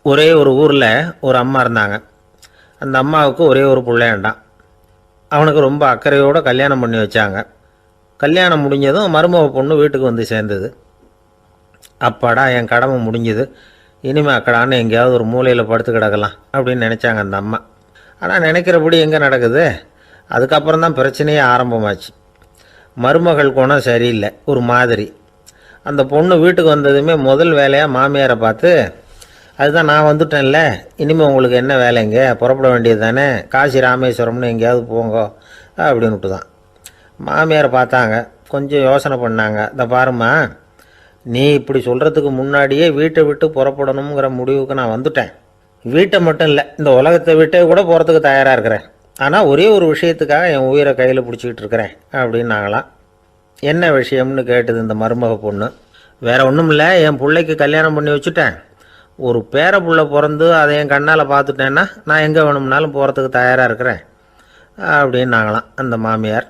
ஒரே ஒரு ஊரில் ஒரு அம்மா இருந்தாங்க. அந்த அம்மாவுக்கு ஒரே ஒரு பிள்ளையாண்டான். அவனுக்கு ரொம்ப அக்கறையோடு கல்யாணம் பண்ணி வச்சாங்க. கல்யாணம் முடிஞ்சதும் மருமக பொண்ணு வீட்டுக்கு வந்து சேர்ந்தது. அப்பாடா, என் கடமை முடிஞ்சுது, இனிமேல் அக்கடான்னு எங்கேயாவது ஒரு மூலையில் படுத்து கிடக்கலாம் அப்படின்னு நினச்சாங்க அந்த அம்மா. ஆனால் நினைக்கிறபடி எங்கே நடக்குது? அதுக்கப்புறம் தான் பிரச்சனையே ஆரம்பமாச்சு. மருமகள் குணம் சரியில்லை, ஒரு மாதிரி. அந்த பொண்ணு வீட்டுக்கு வந்ததுமே முதல் வேலையாக மாமியாரை பார்த்து, அதுதான் நான் வந்துட்டேன்ல, இனிமேல் உங்களுக்கு என்ன வேலைங்க, புறப்பட வேண்டியது தானே, காசி ராமேஸ்வரம்னு எங்கேயாவது போங்க அப்படின்னுட்டு தான். மாமியாரை பார்த்தாங்க, கொஞ்சம் யோசனை பண்ணாங்க. இந்த பாருமா, நீ இப்படி சொல்கிறதுக்கு முன்னாடியே வீட்டை விட்டு புறப்படணுங்கிற முடிவுக்கு நான் வந்துட்டேன். வீட்டை மட்டும் இல்லை, இந்த உலகத்தை விட்டே கூட போகிறதுக்கு தயாராக இருக்கிறேன். ஆனால் ஒரே ஒரு விஷயத்துக்காக என் உயிரை கையில் பிடிச்சிக்கிட்டு இருக்கிறேன் அப்படின்னாங்களாம். என்ன விஷயம்னு கேட்டது இந்த மருமக பொண்ணு. வேறு ஒன்றும் இல்லை, என் பிள்ளைக்கு கல்யாணம் பண்ணி வச்சுட்டேன். ஒரு பேர புள்ள பிறந்து அதை என் கண்ணால் பார்த்துட்டேன்னா நான் எங்கே வேணும்னாலும் போகிறதுக்கு தயாராக இருக்கிறேன் அப்படின்னாங்களாம் அந்த மாமியார்.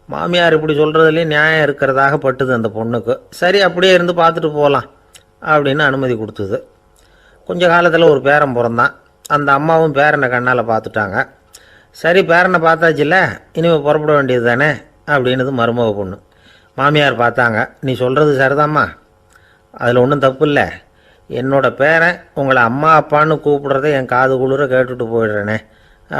மாமியார் இப்படி சொல்கிறதுலேயும் நியாயம் இருக்கிறதாக பட்டுது அந்த பொண்ணுக்கு. சரி, அப்படியே இருந்து பார்த்துட்டு போகலாம் அப்படின்னு அனுமதி கொடுத்தது. கொஞ்ச காலத்தில் ஒரு பேரன் பிறந்தான். அந்த அம்மாவும் பேரனை கண்ணால் பார்த்துட்டாங்க. சரி, பேரனை பார்த்தாச்சுல்ல, இனிமேல் புறப்பட வேண்டியது தானே அப்படின்னது மருமக பொண்ணு. மாமியார் பார்த்தாங்க, நீ சொல்கிறது சரிதாம்மா, அதில் ஒன்றும் தப்பு இல்லை. என்னோடய பேரன் உங்களை அம்மா அப்பான்னு கூப்பிடுறத என் காது குளிர கேட்டுட்டு போயிடுறேனே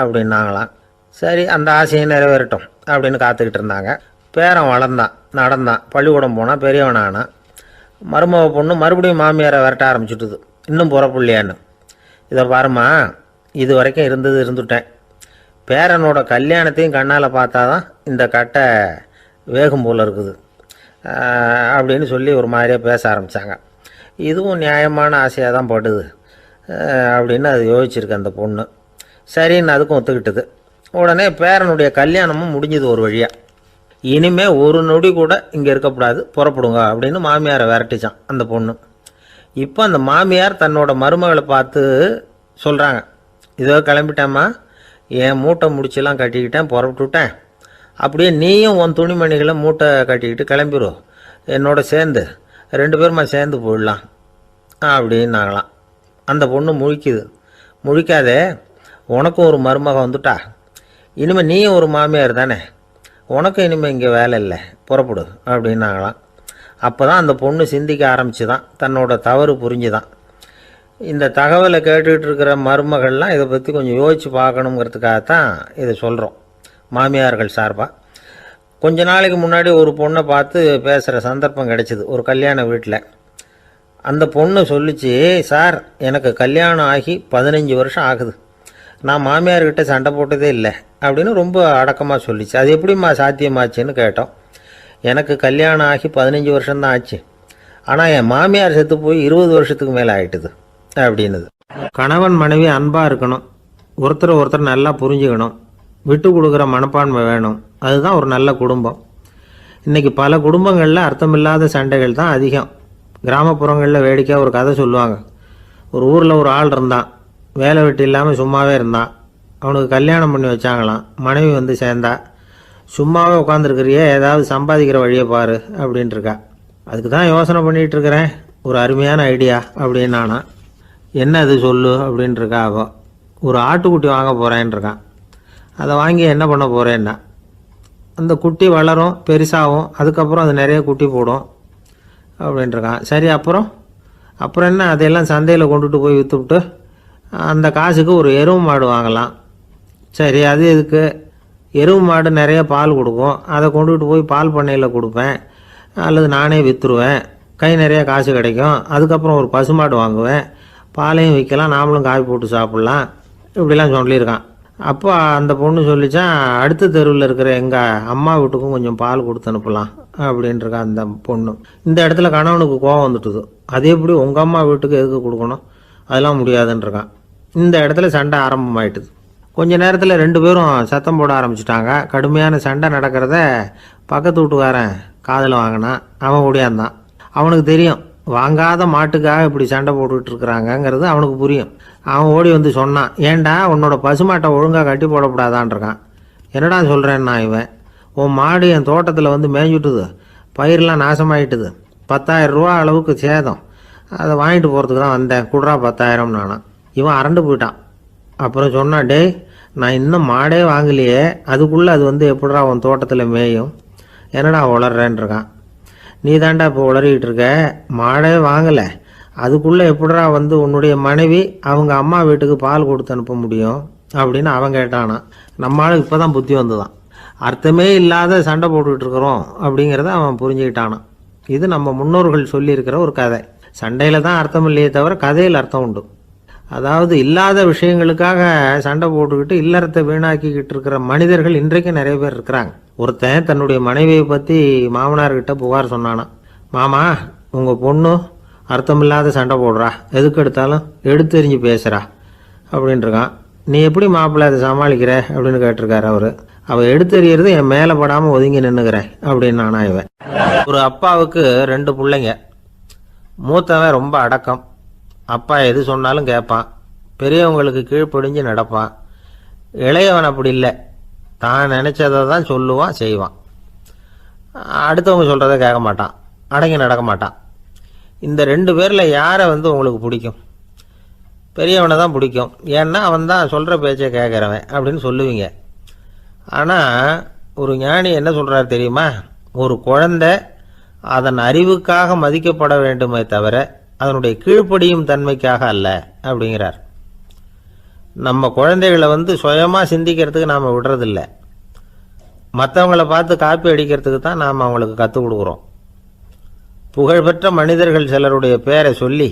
அப்படின்னாங்களாம். சரி, அந்த ஆசையை நிறைவேறட்டும் அப்படின்னு காத்துக்கிட்டு இருந்தாங்க. பேரன் வளர்ந்தான், நடந்தான், பள்ளிக்கூடம் போனால் பெரியவனானான். மருமக பொண்ணு மறுபடியும் மாமியாரை விரட்ட ஆரம்பிச்சுட்டுது, இன்னும் புறப்புள்ளையான்னு. இதை பாருமா, இது வரைக்கும் இருந்துட்டேன். பேரனோட கல்யாணத்தையும் கண்ணால் பார்த்தா தான் இந்த கட்டை வேகும் போல் இருக்குது அப்படின்னு சொல்லி ஒரு மாதிரியாக பேச ஆரம்பித்தாங்க. இதுவும் நியாயமான ஆசையாக தான் படுது அப்படின்னு அது யோசிச்சிருக்கு அந்த பொண்ணு. சரின்னு அதுக்கும் ஒத்துக்கிட்டது. உடனே பேரனுடைய கல்யாணமும் முடிஞ்சது ஒரு வழியாக. இனிமேல் ஒரு நொடி கூட இங்கே இருக்கக்கூடாது, புறப்படுங்க அப்படின்னு மாமியாரை விரட்டிச்சான் அந்த பொண்ணு. இப்போ அந்த மாமியார் தன்னோட மருமகளை பார்த்து சொல்கிறாங்க, இதோ கிளம்பிட்டேம்மா, என் மூட்டை முடிச்செல்லாம் கட்டிக்கிட்டேன், புறப்பட்டுவிட்டேன். அப்படியே நீயும் உன் துணிமணிகளை மூட்டை கட்டிக்கிட்டு கிளம்பிடும், என்னோட சேர்ந்து 2 பேருமா சேர்ந்து போயிடலாம் அப்படின்னாங்களாம். அந்த பொண்ணு முழிக்குது. முழிக்காதே, உனக்கும் ஒரு மருமக வந்துட்டா, இனிமேல் நீயும் ஒரு மாமியார் தானே, உனக்கும் இனிமேல் இங்கே வேலை இல்லை, புறப்படு அப்படின்னாங்களாம். அப்போ தான் அந்த பொண்ணு சிந்திக்க ஆரம்பிச்சு தான், தன்னோட தவறு புரிஞ்சுதான். இந்த தகவலை கேட்டுக்கிட்டு இருக்கிற மருமகள்லாம் இதை பற்றி கொஞ்சம் யோசித்து பார்க்கணுங்கிறதுக்காகத்தான் இதை சொல்கிறோம் மாமியார்கள் சார்பாக. கொஞ்ச நாளைக்கு முன்னாடி ஒரு பொண்ணை பார்த்து பேசுகிற சந்தர்ப்பம் கிடைச்சிது ஒரு கல்யாண வீட்டில். அந்த பொண்ணு சொல்லிச்சு, சார், எனக்கு கல்யாணம் ஆகி 15 வருஷம் ஆகுது, நான் மாமியார்கிட்ட சண்டை போட்டதே இல்லை அப்படின்னு ரொம்ப அடக்கமாக சொல்லிச்சு. அது எப்படிம்மா சாத்தியமாச்சுன்னு கேட்டோம். எனக்கு கல்யாணம் ஆகி 15 வருஷம்தான் ஆச்சு, ஆனால் என் மாமியார் செத்து போய் 20 வருஷத்துக்கு மேலே ஆகிட்டுது அப்படின்னுது. கணவன் மனைவி அன்பாக இருக்கணும், ஒருத்தர் நல்லா புரிஞ்சுக்கணும், விட்டு கொடுக்குற மனப்பான்மை வேணும், அதுதான் ஒரு நல்ல குடும்பம். இன்றைக்கி பல குடும்பங்களில் அர்த்தமில்லாத சண்டைகள் தான் அதிகம். கிராமப்புறங்களில் வேடிக்கையாக ஒரு கதை சொல்லுவாங்க. ஒரு ஊரில் ஒரு ஆள் இருந்தான், வேலை வெட்டி இல்லாமல் சும்மாவே இருந்தான். அவனுக்கு கல்யாணம் பண்ணி வச்சாங்களாம். மனைவி வந்து சேர்ந்தா, சும்மாவே உட்காந்துருக்கிறியே, ஏதாவது சம்பாதிக்கிற வழியை பாரு அப்படின்ட்டுருக்கா. அதுக்கு தான் யோசனை பண்ணிகிட்டு இருக்கிறேன், ஒரு அருமையான ஐடியா அப்படின்னு நானா. என்ன அது சொல்லு அப்படின்ட்டுருக்கா அவ. ஒரு ஆட்டுக்குட்டி வாங்க போகிறேன்ருக்கான். அதை வாங்கி என்ன பண்ண போகிறேன்னா, அந்த குட்டி வளரும், பெருசாகும், அதுக்கப்புறம் அது நிறைய குட்டி போடும் அப்படின்ட்டுருக்கான். சரி, அப்புறம் என்ன, அதையெல்லாம் சந்தையில் கொண்டுட்டு போய் விற்றுவிட்டு அந்த காசுக்கு ஒரு எருவு மாடு வாங்கலாம். சரி, அது எதுக்கு? எருவு மாடு நிறைய பால் கொடுக்கும், அதை கொண்டுகிட்டு போய் பால் பண்ணையில் கொடுப்பேன், அல்லது நானே விற்றுருவேன், கை நிறைய காசு கிடைக்கும். அதுக்கப்புறம் ஒரு பசுமாடு வாங்குவேன், பாலையும் விற்கலாம், நாமளும் காய் போட்டு சாப்பிட்லாம் இப்படிலாம் சொல்லியிருக்கான். அப்போ அந்த பொண்ணு சொல்லிச்சான், அடுத்த தெருவில் இருக்கிற எங்கள் அம்மா வீட்டுக்கும் கொஞ்சம் பால் கொடுத்து அனுப்பலாம் அப்படின்ட்டுருக்கா அந்த பொண்ணு. இந்த இடத்துல கணவனுக்கு கோவம் வந்துட்டுது. அது எப்படி உங்கள் அம்மா வீட்டுக்கு எதுக்கு கொடுக்கணும், அதெல்லாம் முடியாதுன்றிருக்கான். இந்த இடத்துல சண்டை ஆரம்பமாயிட்டுது. கொஞ்ச நேரத்தில் 2 பேரும் சத்தம் போட ஆரம்பிச்சிட்டாங்க. கடுமையான சண்டை நடக்கிறத பக்கத்து வீட்டுக்காரன் காதில் வாங்கினான். அவன் ஓடியாந்தான். அவனுக்கு தெரியும், வாங்காத மாட்டுக்காக இப்படி சண்டை போட்டுக்கிட்டு இருக்கிறாங்கங்கிறது அவனுக்கு புரியும். அவன் ஓடி வந்து சொன்னான், ஏண்டா உன்னோட பசுமாட்டை ஒழுங்காக கட்டி போடக்கூடாதான்ருக்கான். என்னடா சொல்கிறேன்னா இவன், உன் மாடு என் தோட்டத்தில் வந்து மேய்ஞ்சுட்டுது, பயிரெலாம் நாசமாயிட்டுது, 10,000 ரூபா அளவுக்கு சேதம், அதை வாங்கிட்டு போகிறதுக்கு தான் வந்தேன், குடுறா 10,000 நானான். இவன் அரண்டு போயிட்டான். அப்புறம் சொன்னான், டே நான் இன்னும் மாடே வாங்கலையே, அதுக்குள்ளே அது வந்து எப்படிடா உன் தோட்டத்தில் மேயும், என்னடா உளறேன்னு இருக்கான். நீ தாண்டா இப்போ உளறிக்கிட்டு இருக்க, மாடே வாங்கலை, அதுக்குள்ளே எப்படிடா வந்து உன்னுடைய மனைவி அவங்க அம்மா வீட்டுக்கு பால் கொடுத்து அனுப்ப முடியும் அப்படின்னு அவன் கேட்டானா. நம்மளால இப்போ தான் புத்தி வந்துதான், அர்த்தமே இல்லாத சண்டை போட்டுக்கிட்டு இருக்கிறோம் அப்படிங்கிறத அவன் புரிஞ்சுக்கிட்டானான். இது நம்ம முன்னோர்கள் சொல்லியிருக்கிற ஒரு கதை. சண்டையில் தான் அர்த்தம் இல்லையே தவிர கதையில் அர்த்தம் உண்டு. அதாவது இல்லாத விஷயங்களுக்காக சண்டை போட்டுக்கிட்டு இல்லறத்தை வீணாக்கிக்கிட்டு இருக்கிற மனிதர்கள் இன்றைக்கு நிறைய பேர் இருக்கிறாங்க. ஒருத்தன் தன்னுடைய மனைவியை பற்றி மாமனார்கிட்ட புகார் சொன்னானா, மாமா உங்கள் பொண்ணு அர்த்தமில்லாத சண்டை போடுறா, எதுக்கு எடுத்தாலும் எடுத்தெறிஞ்சு பேசுகிறா அப்படின்ட்டுருக்கான். நீ எப்படி மாப்பிள்ளை அதை சமாளிக்கிற அப்படின்னு கேட்டிருக்காரு அவர். அவள் எடுத்தெறியறது என் மேலே படாமல் ஒதுங்கி நின்றுக்கிறேன் அப்படின்னு நானா இவன். ஒரு அப்பாவுக்கு 2 பிள்ளைங்க. மூத்தவன் ரொம்ப அடக்கம், அப்பா எது சொன்னாலும் கேட்பான், பெரியவங்களுக்கு கீழ்ப்படிஞ்சு நடப்பான். இளையவன் அப்படி இல்லை, தான் நினச்சதை தான் சொல்லுவான் செய்வான், அடுத்தவங்க சொல்கிறத கேட்க மாட்டான், அடங்கி நடக்க மாட்டான். இந்த 2 பேரில் யாரை வந்து உங்களுக்கு பிடிக்கும்? பெரியவனை தான் பிடிக்கும், ஏன்னா அவன் தான் சொல்கிற பேச்சை கேட்குறவன் அப்படின்னு சொல்லுவீங்க. ஆனால் ஒரு ஞானி என்ன சொல்கிறார் தெரியுமா? ஒரு குழந்தை அதன் அறிவுக்காக மதிக்கப்பட வேண்டுமே தவிர அதனுடைய கீழ்ப்படியும் தன்மைக்காக அல்ல அப்படிங்கிறார். நம்ம குழந்தைகளை வந்து சுயமாக சிந்திக்கிறதுக்கு நாம் விடுறதில்லை, மற்றவங்கள பார்த்து காப்பி அடிக்கிறதுக்கு தான் நாம் அவங்களுக்கு கற்றுக் கொடுக்குறோம். புகழ்பெற்ற மனிதர்கள் சிலருடைய பேரை சொல்லி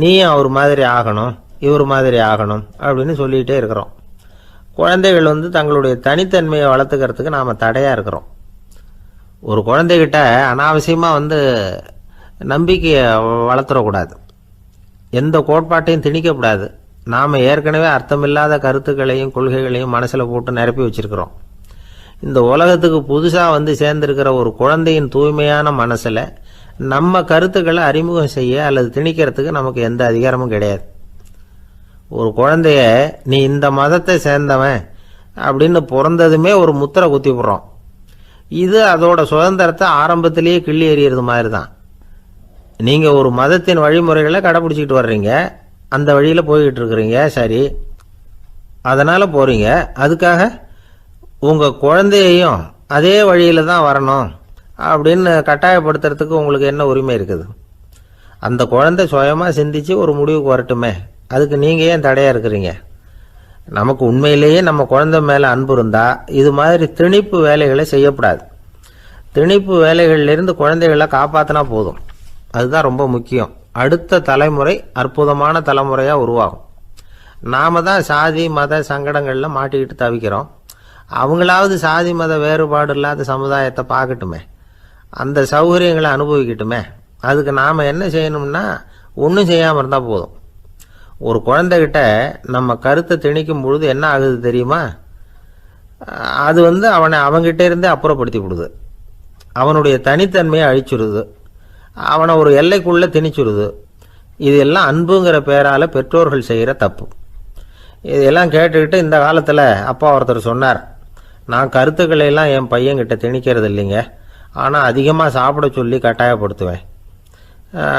நீயும் அவர் மாதிரி ஆகணும், இவர் மாதிரி ஆகணும் அப்படின்னு சொல்லிகிட்டே இருக்கிறோம். குழந்தைகள் வந்து தங்களுடைய தனித்தன்மையை வளர்த்துக்கிறதுக்கு நாம் தடையாக இருக்கிறோம். ஒரு குழந்தைகிட்ட அனாவசியமாக வந்து நம்பிக்கையை வளர்த்துடக்கூடாது, எந்த கோட்பாட்டையும் திணிக்கக்கூடாது. நாம் ஏற்கனவே அர்த்தமில்லாத கருத்துக்களையும் கொள்கைகளையும் மனசில் போட்டு நிரப்பி வச்சிருக்கிறோம். இந்த உலகத்துக்கு புதுசாக வந்து சேர்ந்திருக்கிற ஒரு குழந்தையின் தூய்மையான மனசில் நம்ம கருத்துக்களை அறிமுகம் செய்ய அல்லது திணிக்கிறதுக்கு நமக்கு எந்த அதிகாரமும் கிடையாது. ஒரு குழந்தைய நீ இந்த மதத்தை சேர்ந்தவன் அப்படின்னு பிறந்ததுமே ஒரு முத்திரை குத்தி விடுறோம். இது அதோட சுதந்திரத்தை ஆரம்பத்திலேயே கிள்ளி எறிகிறது மாதிரி தான். நீங்கள் ஒரு மதத்தின் வழிமுறைகளை கடைப்பிடிச்சிக்கிட்டு வர்றீங்க, அந்த வழியில் போய்கிட்டு இருக்கிறீங்க, சரி, அதனால் போகிறீங்க. அதுக்காக உங்கள் குழந்தையையும் அதே வழியில் தான் வரணும் அப்படின்னு கட்டாயப்படுத்துறதுக்கு உங்களுக்கு என்ன உரிமை இருக்குது? அந்த குழந்தை சுயமாக சிந்திச்சு ஒரு முடிவுக்கு வரட்டுமே, அதுக்கு நீங்கள் ஏன் தடையாக இருக்கிறீங்க? நமக்கு உண்மையிலேயே நம்ம குழந்தை மேலே அன்பு இருந்தால் இது மாதிரி திணிப்பு வேலைகளை செய்யக்கூடாது. திணிப்பு வேலைகளிலிருந்து குழந்தைகளை காப்பாற்றினா போதும், அதுதான் ரொம்ப முக்கியம். அடுத்த தலைமுறை அற்புதமான தலைமுறையாக உருவாகும். நாம் தான் சாதி மத சங்கடங்களில் மாட்டிக்கிட்டு தவிக்கிறோம். அவங்களாவது சாதி மத வேறுபாடு இல்லாத சமுதாயத்தை பார்க்கட்டுமே, அந்த சௌகரியங்களை அனுபவிக்கட்டுமே. அதுக்கு நாம் என்ன செய்யணும்னா ஒன்றும் செய்யாமல் இருந்தால் போதும். ஒரு குழந்தைகிட்ட நம்ம கருத்தை திணிக்கும் பொழுது என்ன ஆகுது தெரியுமா? அது வந்து அவனை அவங்ககிட்ட இருந்தே அப்புறப்படுத்தி விடுது, அவனுடைய தனித்தன்மையை அழிச்சுடுது, அவனை ஒரு எல்லைக்குள்ளே திணிச்சுடுது. இதெல்லாம் அன்புங்கிற பேரால் பெற்றோர்கள் செய்கிற தப்பு. இதெல்லாம் கேட்டுக்கிட்டு இந்த காலத்தில் அப்பா ஒருத்தர் சொன்னார், நான் கருத்துக்களை எல்லாம் என் பையன்கிட்ட திணிக்கிறது இல்லைங்க, ஆனால் அதிகமாக சாப்பிட சொல்லி கட்டாயப்படுத்துவேன்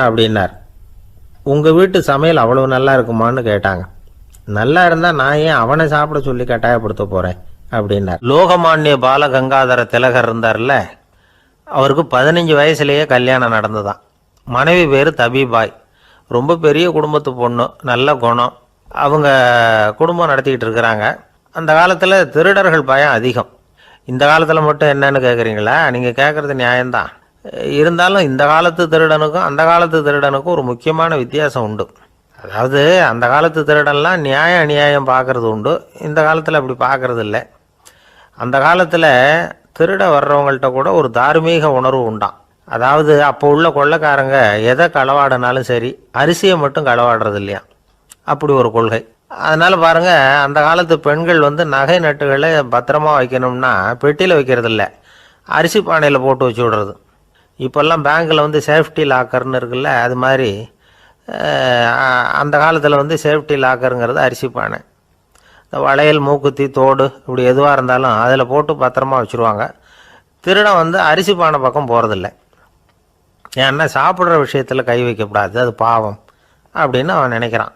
அப்படின்னார். உங்கள் வீட்டு சமையல் அவ்வளோ நல்லா இருக்குமான்னு கேட்டாங்க. நல்லா இருந்தால் நான் ஏன் அவனை சாப்பிட சொல்லி கட்டாயப்படுத்த போகிறேன் அப்படின்னார். லோகமானிய பாலகங்காதர திலகர் இருந்தார்ல, அவருக்கு 15 வயசுலேயே கல்யாணம் நடந்துதான். மனைவி பேர் தபிபாய், ரொம்ப பெரிய குடும்பத்து பொண்ணு, நல்ல குணம். அவங்க குடும்பம் நடத்திக்கிட்டு இருக்கிறாங்க. அந்த காலத்தில் திருடர்கள் பயம் அதிகம். இந்த காலத்தில் மட்டும் என்னன்னு கேட்குறீங்களா? நீங்கள் கேட்குறது நியாயம்தான். இருந்தாலும் இந்த காலத்து திருடனுக்கும் அந்த காலத்து திருடனுக்கும் ஒரு முக்கியமான வித்தியாசம் உண்டு. அதாவது அந்த காலத்து திருடன்லாம் நியாயம் அநியாயம் பார்க்கறது உண்டு, இந்த காலத்தில் அப்படி பார்க்கறது இல்லை. அந்த காலத்தில் திருட வர்றவங்கள்ட்ட கூட ஒரு தார்மீக உணர்வு உண்டாம். அதாவது அப்போ உள்ள கொள்ளைக்காரங்க எதை களவாடினாலும் சரி, அரிசியை மட்டும் களவாடுறது இல்லையா, அப்படி ஒரு கொள்கை. அதனால் பாருங்கள், அந்த காலத்து பெண்கள் வந்து நகை நட்டுகளை பத்திரமா வைக்கணும்னா பெட்டியில் வைக்கிறது இல்லை, அரிசி பானையில் போட்டு வச்சு விடுறது. இப்போல்லாம் பேங்க்கில் வந்து சேஃப்டி லாக்கர்னு இருக்குல்ல, அது மாதிரி அந்த காலத்தில் வந்து சேஃப்டி லாக்கருங்கிறது அரிசி பானை. இந்த வளையல் மூக்குத்தி தோடு இப்படி எதுவாக இருந்தாலும் அதில் போட்டு பத்திரமா வச்சுருவாங்க. திருடன் வந்து அரிசி பானை பக்கம் போகிறதில்ல. ஏன்னா சாப்பிட்ற விஷயத்தில் கை வைக்கக்கூடாது, அது பாவம் அப்படின்னு அவன் நினைக்கிறான்.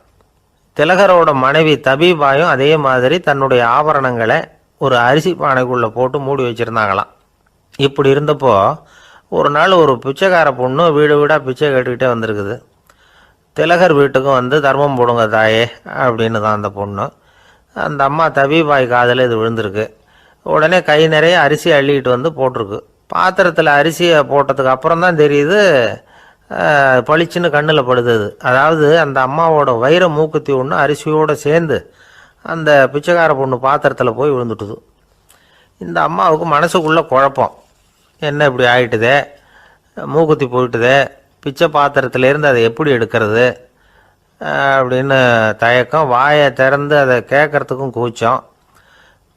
திலகரோட மனைவி தபீபாயும் அதே மாதிரி தன்னுடைய ஆபரணங்களை ஒரு அரிசி பானைக்குள்ளே போட்டு மூடி வச்சுருந்தாங்களாம். இப்படி இருந்தப்போ ஒரு நாள் ஒரு பிச்சைக்கார பொண்ணு வீடு வீடாக பிச்சை கேட்டுக்கிட்டே வந்திருக்குது. திலகர் வீட்டுக்கும் வந்து தர்மம் போடுங்க தாயே அப்படின்னு தான் அந்த பொண்ணு. அந்த அம்மா தபீபாய் காதில் இது விழுந்திருக்கு. உடனே கை நிறைய அரிசி அள்ளிக்கிட்டு வந்து போட்டிருக்கு. பாத்திரத்தில் அரிசியை போட்டதுக்கு அப்புறம் தான் தெரியுது பளிச்சுன்னு கண்ணில் படுது. அதாவது அந்த அம்மாவோட வைர மூக்குத்தி ஒன்று அரிசியோடு சேர்ந்து அந்த பிச்சைக்கார பொண்ணு பாத்திரத்தில் போய் விழுந்துட்டுது. இந்த அம்மாவுக்கு மனசுக்குள்ளே குழப்பம், என்ன இப்படி ஆகிட்டுதே, மூக்குத்தி போயிட்டுதே, பிச்சை பாத்திரத்துலேருந்து அதை எப்படி எடுக்கிறது அப்படின்னு தயக்கம், வாயை திறந்து அதை கேட்கறதுக்கும் கூச்சம்.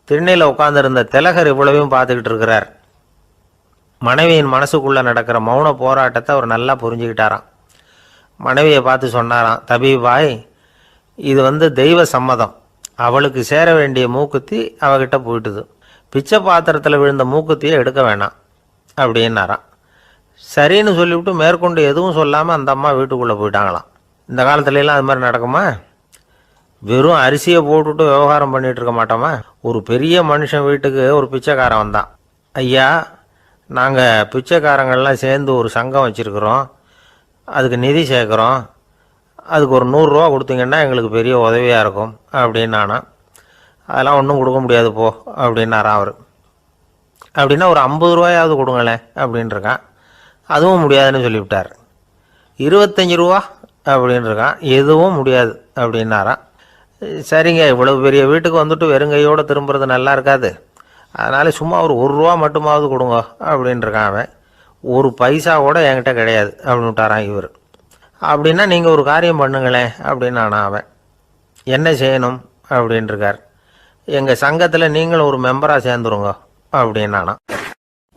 திண்ணையில் உட்காந்துருந்த திலகர் இவ்வளவையும் பார்த்துக்கிட்டு இருக்கிறார். மனைவியின் மனசுக்குள்ளே நடக்கிற மௌன போராட்டத்தை அவர் நல்லா புரிஞ்சுக்கிட்டாராம். மனைவியை பார்த்து சொன்னாராம், தபீபாய், இது வந்து தெய்வ சம்மதம், அவளுக்கு சேர வேண்டிய மூக்குத்தி அவகிட்ட போயிட்டுது, பிச்சை பாத்திரத்தில் விழுந்த மூக்குத்தியை எடுக்க வேணாம் அப்படின்னாராம். சரின்னு சொல்லிவிட்டு மேற்கொண்டு எதுவும் சொல்லாமல் அந்த அம்மா வீட்டுக்குள்ளே போயிட்டாங்களாம். இந்த காலத்துலலாம் அது மாதிரி நடக்குமா? வெறும் அரிசியை போட்டுட்டு விவகாரம் பண்ணிகிட்டு இருக்க மாட்டோமா? ஒரு பெரிய மனுஷன் வீட்டுக்கு ஒரு பிச்சைக்காரன் வந்தான். ஐயா, நாங்கள் பிச்சைக்காரங்கள்லாம் சேர்ந்து ஒரு சங்கம் வச்சுருக்குறோம், அதுக்கு நிதி சேர்க்குறோம், அதுக்கு ஒரு 100 ரூபா கொடுத்தீங்கன்னா எங்களுக்கு பெரிய உதவியாக இருக்கும் அப்படின்னானா. அதெல்லாம் ஒன்றும் கொடுக்க முடியாது போ அப்படின்னாரான் அவர். அப்படின்னா ஒரு 50 ரூபாயாவது கொடுங்களேன் அப்படின்ட்டுருக்கான். அதுவும் முடியாதுன்னு சொல்லிவிட்டார். 25 ரூபா அப்படின்ட்டுருக்கான். எதுவும் முடியாது அப்படின்னாரான். சரிங்க, இவ்வளவு பெரிய வீட்டுக்கு வந்துட்டு வெறுங்கையோடு திரும்புறது நல்லா இருக்காது, அதனால் சும்மா ஒரு 1 ரூபா மட்டுமாவது கொடுங்க அப்படின்ட்டுருக்கான் அவன். ஒரு பைசா கூட என்கிட்ட கிடையாது அப்படின்னு விட்டாரான் இவர். அப்படின்னா நீங்கள் ஒரு காரியம் பண்ணுங்களேன் அப்படின்னானா அவன். என்ன செய்யணும் அப்படின்ட்டுருக்கார். எங்கள் சங்கத்தில் நீங்களும் ஒரு மெம்பராக சேர்ந்துருங்க அப்படின்னானா.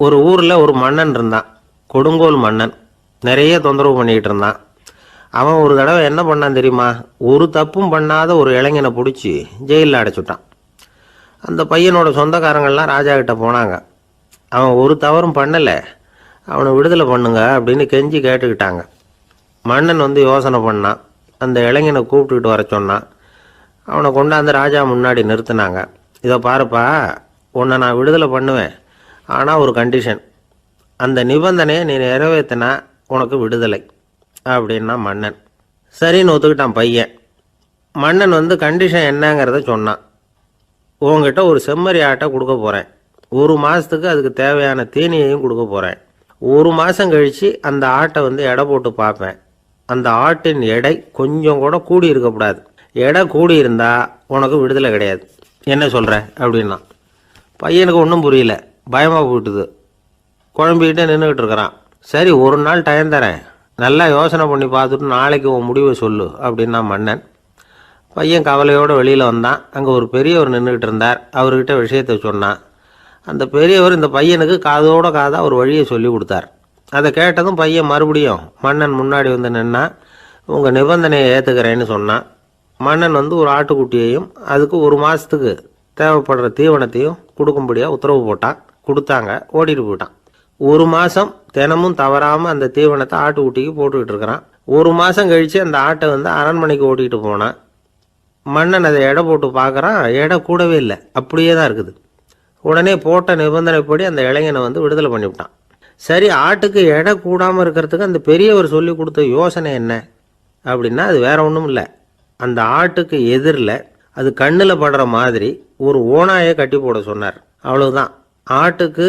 ஒரு ஊரில் ஒரு மன்னன் இருந்தான், கொடுங்கோல் மன்னன். நிறைய தொந்தரவு பண்ணிக்கிட்டு இருந்தான். அவன் ஒரு தடவை என்ன பண்ணான் தெரியுமா? ஒரு தப்பும் பண்ணாத ஒரு இளைஞனை பிடிச்சி ஜெயிலில் அடைச்சுட்டான். அந்த பையனோட சொந்தக்காரங்கள்லாம் ராஜா கிட்ட போனாங்க. அவன் ஒரு தவறும் பண்ணலை, அவனை விடுதலை பண்ணுங்க அப்படின்னு கெஞ்சி கேட்டுக்கிட்டாங்க. மன்னன் வந்து யோசனை பண்ணான். அந்த இளைஞனை கூப்பிட்டுக்கிட்டு வர சொன்னான். அவனை கொண்டாந்து ராஜா முன்னாடி நிறுத்தினாங்க. இதை பாருப்பா, உன்னை நான் விடுதலை பண்ணுவேன், ஆனால் ஒரு கண்டிஷன், அந்த நிபந்தனையை நீ நிறைவேற்றினா உனக்கு விடுதலை அப்படின்னா மன்னன். சரின்னு ஒத்துக்கிட்டான் பையன். மன்னன் வந்து கண்டிஷன் என்னங்கிறத சொன்னான். உங்ககிட்ட ஒரு செம்மறி ஆட்டை கொடுக்க போகிறேன், 1 மாதத்துக்கு அதுக்கு தேவையான தீனியையும் கொடுக்க போகிறேன். 1 மாதம் கழித்து அந்த ஆட்டை வந்து எடை போட்டு பார்ப்பேன். அந்த ஆட்டின் எடை கொஞ்சம் கூட கூடி இருக்கக்கூடாது. எடை கூடி இருந்தால் உனக்கு விடுதலை கிடையாது. என்ன சொல்கிற அப்படின்னா. பையனுக்கு ஒன்றும் புரியல, பயமாக போயிட்டுது. குழம்பிக்கிட்டே நின்றுக்கிட்டு இருக்கிறான். சரி, ஒரு நாள் டைம் தரேன், நல்லா யோசனை பண்ணி பார்த்துட்டு நாளைக்கு உன் முடிவை சொல்லு அப்படின்னா மன்னன். பையன் கவலையோடு வெளியில் வந்தான். அங்கே ஒரு பெரியவர் நின்றுக்கிட்டு இருந்தார். அவர்கிட்ட விஷயத்தை சொன்னான். அந்த பெரியவர் இந்த பையனுக்கு காதோட காதாக ஒரு வழியை சொல்லி கொடுத்தார். அதை கேட்டதும் பையன் மறுபடியும் மன்னன் முன்னாடி வந்து நின்னா, உங்கள் நிபந்தனையை ஏற்றுக்கிறேன்னு சொன்னான். மன்னன் வந்து ஒரு ஆட்டுக்குட்டியையும் அதுக்கு 1 மாதத்துக்கு தேவைப்படுற தீவனத்தையும் கொடுக்கும்படியாக உத்தரவு போட்டான். கொடுத்தாங்க, ஓடிட்டு போயிட்டான். 1 மாதம் தினமும் தவறாமல் அந்த தீவனத்தை ஆட்டுக்குட்டிக்கு போட்டுக்கிட்டு இருக்கிறான். 1 மாதம் கழித்து அந்த ஆட்டை வந்து அரண்மனைக்கு ஓட்டிகிட்டு போனான். மன்னன் அதை எடை போட்டு பார்க்குறான், எடை கூடவே இல்லை, அப்படியே தான் இருக்குது. உடனே போட்ட நிபந்தனைப்படி அந்த இளைஞனை வந்து விடுதலை பண்ணிவிட்டான். சரி, ஆட்டுக்கு எடை கூடாமல் இருக்கிறதுக்கு அந்த பெரியவர் சொல்லி கொடுத்த யோசனை என்ன அப்படின்னா, அது வேற ஒன்றும் இல்லை. அந்த ஆட்டுக்கு எதிரில் அது கண்ணில் படுற மாதிரி ஒரு ஓநாயை கட்டி போட சொன்னார். அவ்வளவுதான். ஆட்டுக்கு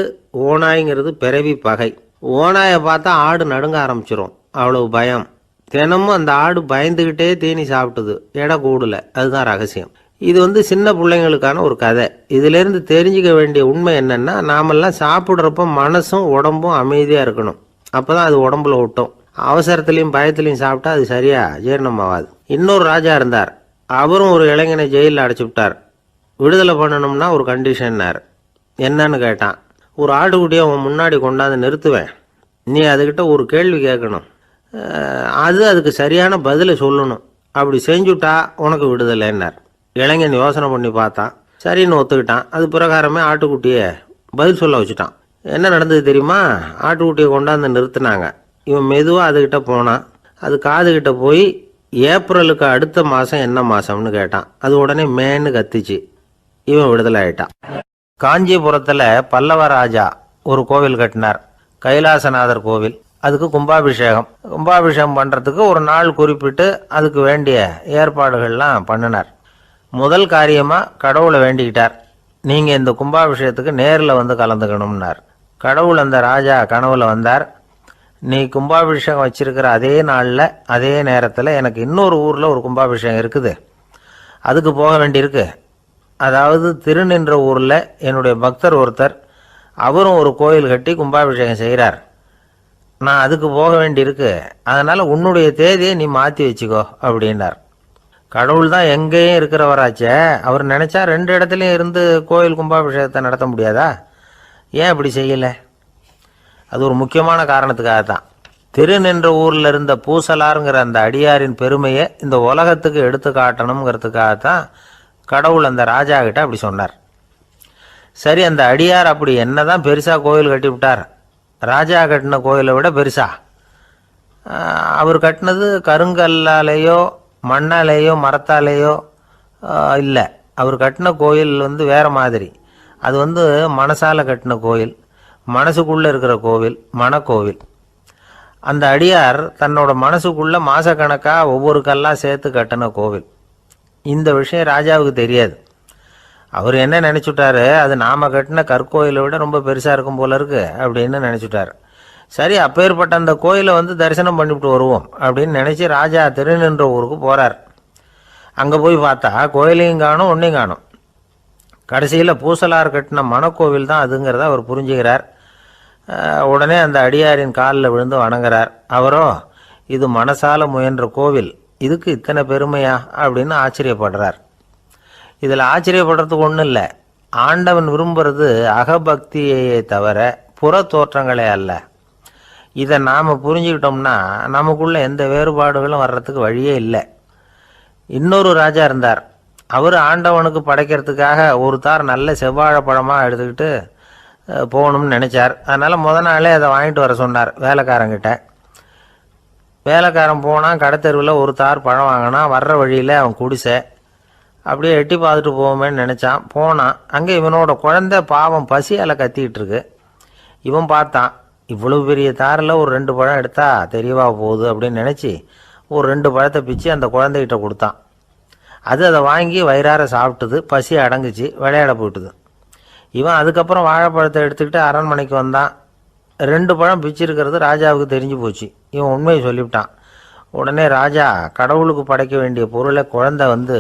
ஓநாய்ங்கிறது பிறவி பகை. ஓநாயை பார்த்தா ஆடு நடுங்க ஆரம்பிச்சிரும், அவ்வளவு பயம். தினமும் அந்த ஆடு பயந்துக்கிட்டே தீனி சாப்பிட்டுது, எடை கூடல. அதுதான் ரகசியம். இது வந்து சின்ன பிள்ளைங்களுக்கான ஒரு கதை. இதிலேருந்து தெரிஞ்சிக்க வேண்டிய உண்மை என்னென்னா, நாமெல்லாம் சாப்பிட்றப்ப மனசும் உடம்பும் அமைதியாக இருக்கணும். அப்போ தான் அது உடம்புல ஒட்டும். அவசரத்துலேயும் பயத்துலையும் சாப்பிட்டா அது சரியாக ஜீரணம் ஆகாது. இன்னொரு ராஜா இருந்தார். அவரும் ஒரு இளைஞனை ஜெயிலில் அடைச்சி விட்டார். விடுதலை பண்ணணும்னா ஒரு கண்டிஷன்னார். என்னன்னு கேட்டான். ஒரு ஆட்டுக்குட்டியை அவன் முன்னாடி கொண்டாந்து நிறுத்துவேன், நீ அதுக்கிட்ட ஒரு கேள்வி கேட்கணும், அதுக்கு சரியான பதிலை சொல்லணும், அப்படி செஞ்சுட்டா உனக்கு விடுதலைன்னார். இளைஞன் யோசனை பண்ணி பார்த்தான். சரின்னு ஒத்துக்கிட்டான். அது பிரகாரமே ஆட்டுக்குட்டியை பதில் சொல்ல வச்சுட்டான். என்ன நடந்தது தெரியுமா? ஆட்டுக்குட்டியை கொண்டாந்து நிறுத்தினாங்க. இவன் மெதுவாக அதுக்கிட்ட போனான். அது காதுகிட்ட போய் ஏப்ரலுக்கு அடுத்த மாதம் என்ன மாதம்னு கேட்டான். அது உடனே மேன்னு கத்திச்சு. இவன் விடுதலை ஆயிட்டான். காஞ்சிபுரத்தில் பல்லவ ராஜா ஒரு கோவில் கட்டினார், கைலாசநாதர் கோவில். அதுக்கு கும்பாபிஷேகம் பண்ணுறதுக்கு ஒரு நாள் குறிப்பிட்டு அதுக்கு வேண்டிய ஏற்பாடுகள்லாம் பண்ணினார். முதல் காரியமாக கடவுளை வேண்டிக்கிட்டார், நீங்கள் இந்த கும்பாபிஷேகத்துக்கு நேரில் வந்து கலந்துக்கணும்னார். கடவுள் அந்த ராஜா கனவுல வந்தார். நீ கும்பாபிஷேகம் வச்சிருக்கிற அதே நாளில் அதே நேரத்தில் எனக்கு இன்னொரு ஊரில் ஒரு கும்பாபிஷேகம் இருக்குது, அதுக்கு போக வேண்டியிருக்கு. அதாவது திருநின்ற ஊரில் என்னுடைய பக்தர் ஒருத்தர், அவரும் ஒரு கோயில் கட்டி கும்பாபிஷேகம் செய்கிறார். நான் அதுக்கு போக வேண்டியிருக்கு, அதனால் உன்னுடைய தேதியை நீ மாற்றி வச்சுக்கோ அப்படின்னார். கடவுள் தான் எங்கேயும் இருக்கிறவராச்சே, அவர் நினச்சா 2 இடத்துலையும் இருந்து கோயில் கும்பாபிஷேகத்தை நடத்த முடியாதா? ஏன் அப்படி செய்யலை? அது ஒரு முக்கியமான காரணத்துக்காகத்தான். திருநின்ற ஊரில் இருந்த பூசலாருங்கிற அந்த அடியாரின் பெருமையை இந்த உலகத்துக்கு எடுத்து காட்டணுங்கிறதுக்காகத்தான் கடவுள் அந்த ராஜா கிட்ட அப்படி சொன்னார். சரி, அந்த அடியார் அப்படி என்னதான் பெருசாக கோயில் கட்டி விட்டார்? ராஜா கட்டின கோயிலை விட பெருசா? அவர் கட்டினது கருங்கல்லாலேயோ மண்ணாலேயோ மரத்தாலேயோ இல்லை. அவர் கட்டின கோயில் வேறு மாதிரி. அது மனசால கட்டின கோயில், மனசுக்குள்ளே இருக்கிற கோவில், மனக்கோவில். அந்த அடியார் தன்னோட மனசுக்குள்ளே மாதக்கணக்காக ஒவ்வொரு கல்லாக சேர்த்து கட்டின கோவில். இந்த விஷயம் ராஜாவுக்கு தெரியாது. அவர் என்ன நினச்சுட்டாரு, அது நாம் கட்டின கற்கோயிலை விட ரொம்ப பெருசாக இருக்கும் போல இருக்கு அப்படின்னு நினச்சிட்டார். சரி, அப்பேற்பட்ட அந்த கோயிலை தரிசனம் பண்ணிவிட்டு வருவோம் அப்படின்னு நினச்சி ராஜா திருநின்ற ஊருக்கு போகிறார். அங்கே போய் பார்த்தா கோயிலையும் காணும், ஒன்றையும் காணும். கடைசியில் பூசலார் கட்டின மனக்கோவில் தான் அதுங்கிறத அவர் புரிஞ்சுக்கிறார். உடனே அந்த அடியாரின் காலில் விழுந்து வணங்குறார். அவரோ, இது மனசால முயன்ற கோவில், இதுக்கு இத்தனை பெருமையா அப்படின்னு ஆச்சரியப்படுறார். இதில் ஆச்சரியப்படுறதுக்கு ஒன்றும் இல்லை. ஆண்டவன் விரும்புறது அகபக்தியையே தவிர புற தோற்றங்களே அல்ல. இதை நாம் புரிஞ்சுக்கிட்டோம்னா நமக்குள்ள எந்த வேறுபாடுகளும் வர்றதுக்கு வழியே இல்லை. இன்னொரு ராஜா இருந்தார். அவர் ஆண்டவனுக்கு படைக்கிறதுக்காக ஒரு தார் நல்ல செவ்வாழை பழமாக எடுத்துக்கிட்டு போகணும்னு நினச்சார். அதனால் நாளே அதை வாங்கிட்டு வர சொன்னார் வேலைக்காரங்கிட்ட. வேலைக்காரன் போனால் கடைத்தெருவில் ஒரு தார் பழம் வாங்கினான். வர்ற வழியில் அவன் குடிசை. அப்படியே எட்டி பார்த்துட்டு போவோமேன்னு நினச்சான். போனான். அங்கே இவனோட குழந்தை பாவம் பசியால் கத்திக்கிட்டு இருக்கு. இவன் பார்த்தான், இவ்வளவு பெரிய தாரில் ஒரு 2 பழம் எடுத்தா தெரியவா போகுது அப்படின்னு நினச்சி ஒரு 2 பழத்தை பிச்சு அந்த குழந்தைகிட்ட கொடுத்தான். அதை வாங்கி வயிறார சாப்பிட்டுது. பசி அடங்குச்சு, விளையாட போயிட்டுது. இவன் அதுக்கப்புறம் வாழைப்பழத்தை எடுத்துக்கிட்டு அரண்மனைக்கு வந்தான். 2 பழம் பிச்சிருக்கிறது ராஜாவுக்கு தெரிஞ்சு போச்சு. இவன் உண்மையை சொல்லிவிட்டான். உடனே ராஜா, கடவுளுக்கு படைக்க வேண்டிய பொருளை குழந்தை